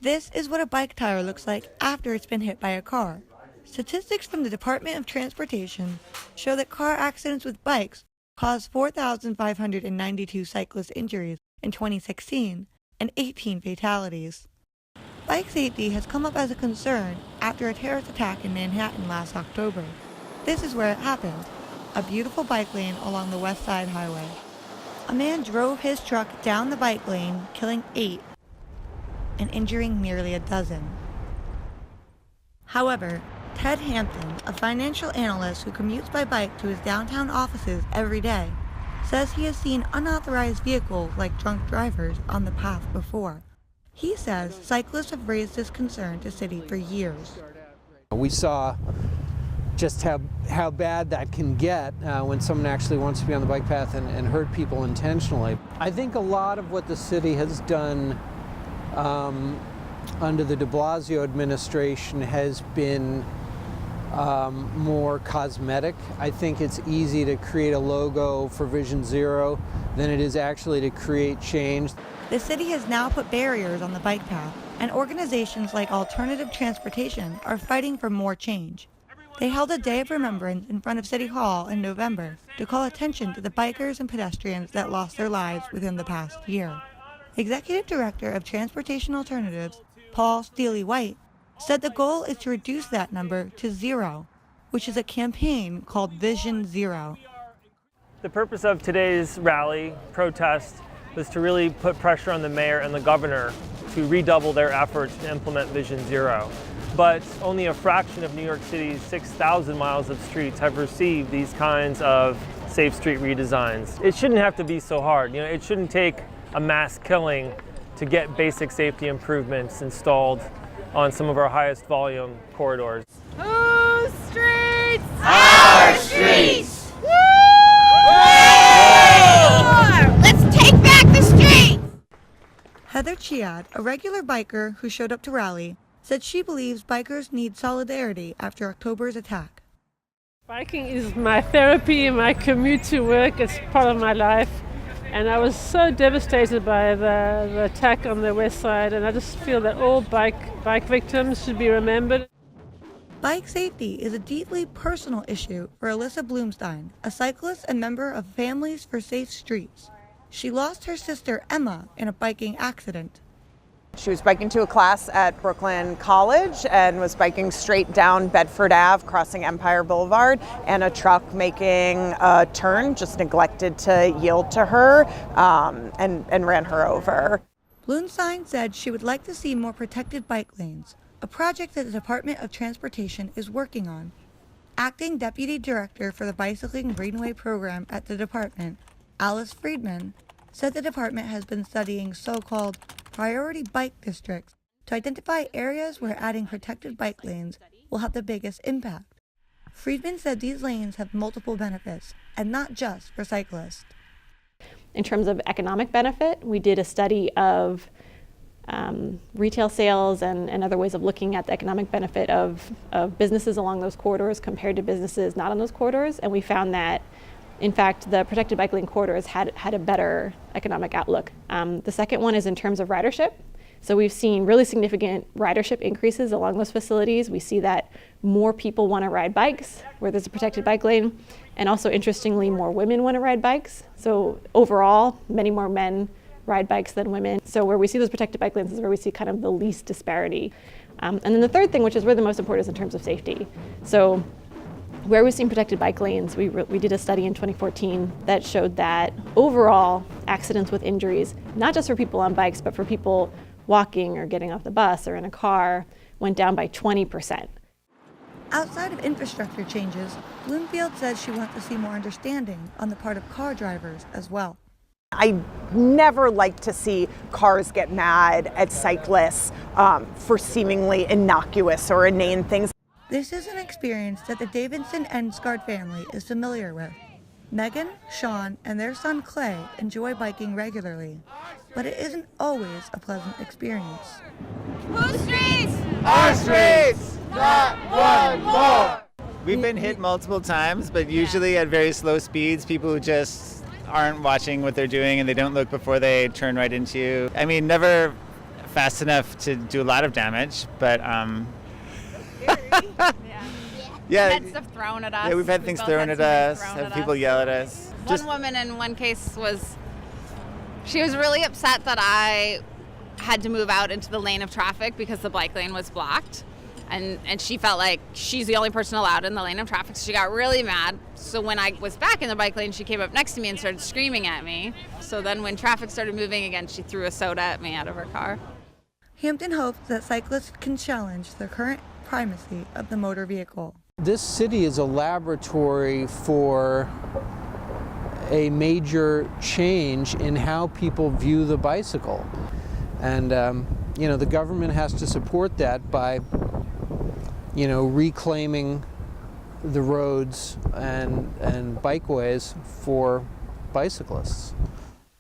This is what a bike tire looks like after it's been hit by a car. Statistics from the Department of Transportation show that car accidents with bikes caused 4,592 cyclist injuries in 2016 and 18 fatalities. Bike safety has come up as a concern after a terrorist attack in Manhattan last October. This is where it happened, a beautiful bike lane along the West Side Highway. A man drove his truck down the bike lane, killing 8 and injuring nearly a dozen. However, Ted Hampton, a financial analyst who commutes by bike to his downtown offices every day, says he has seen unauthorized vehicles like drunk drivers on the path before. He says cyclists have raised this concern to city for years. We saw just how bad that can get when someone actually wants to be on the bike path and hurt people intentionally. I think a lot of what the city has done under the de Blasio administration has been more cosmetic. I think it's easy to create a logo for Vision Zero than it is actually to create change. The city has now put barriers on the bike path, and organizations like Alternative Transportation are fighting for more change. They held a day of remembrance in front of City Hall in November to call attention to the bikers and pedestrians that lost their lives within the past year. Executive Director of Transportation Alternatives, Paul Steely-White, said the goal is to reduce that number to 0, which is a campaign called Vision Zero. The purpose of today's rally, protest, was to really put pressure on the mayor and the governor to redouble their efforts to implement Vision Zero. But only a fraction of New York City's 6,000 miles of streets have received these kinds of safe street redesigns. It shouldn't have to be so hard. It shouldn't take a mass killing to get basic safety improvements installed on some of our highest volume corridors. Whose streets? Our streets! Woo! Let's take back the streets! Heather Chiad, a regular biker who showed up to rally, said she believes bikers need solidarity after October's attack. Biking is my therapy, my commute to work. It's part of my life. And I was so devastated by the attack on the West Side, and I just feel that all bike victims should be remembered. Bike safety is a deeply personal issue for Alyssa Bloomstein, a cyclist and member of Families for Safe Streets. She lost her sister Emma in a biking accident. She was biking to a class at Brooklyn College and was biking straight down Bedford Ave, crossing Empire Boulevard, and a truck making a turn just neglected to yield to her and ran her over. Bloomstein said she would like to see more protected bike lanes, a project that the Department of Transportation is working on. Acting Deputy Director for the Bicycling Greenway Program at the department, Alice Friedman, said the department has been studying so-called priority bike districts to identify areas where adding protected bike lanes will have the biggest impact. Friedman said these lanes have multiple benefits, and not just for cyclists. In terms of economic benefit, we did a study of retail sales and other ways of looking at the economic benefit of businesses along those corridors compared to businesses not on those corridors, and we found that in fact, the protected bike lane corridors had a better economic outlook. The second one is in terms of ridership. So we've seen really significant ridership increases along those facilities. We see that more people want to ride bikes where there's a protected bike lane, and also interestingly, more women want to ride bikes. So overall, many more men ride bikes than women. So where we see those protected bike lanes is where we see kind of the least disparity. And then the third thing, which is really the most important, is in terms of safety. So where we've seen protected bike lanes, we did a study in 2014 that showed that overall accidents with injuries, not just for people on bikes, but for people walking or getting off the bus or in a car, went down by 20%. Outside of infrastructure changes, Bloomfield says she wants to see more understanding on the part of car drivers as well. I never like to see cars get mad at cyclists for seemingly innocuous or inane things. This is an experience that the Davidson Ensgard family is familiar with. Megan, Sean, and their son Clay enjoy biking regularly, but it isn't always a pleasant experience. Whose streets? Our streets! Not one more! We've been hit multiple times, but usually at very slow speeds. People who just aren't watching what they're doing and they don't look before they turn right into you. I mean, never fast enough to do a lot of damage, but yeah, Had stuff thrown at us. yeah, we've had things both thrown had at some things us, thrown have at people us. yell at us. One woman in one case she was really upset that I had to move out into the lane of traffic because the bike lane was blocked. And she felt like she's the only person allowed in the lane of traffic, so she got really mad. So when I was back in the bike lane, she came up next to me and started screaming at me. So then when traffic started moving again, she threw a soda at me out of her car. Hampton hopes that cyclists can challenge the current primacy of the motor vehicle. This city is a laboratory for a major change in how people view the bicycle. And, the government has to support that by, reclaiming the roads and bikeways for bicyclists.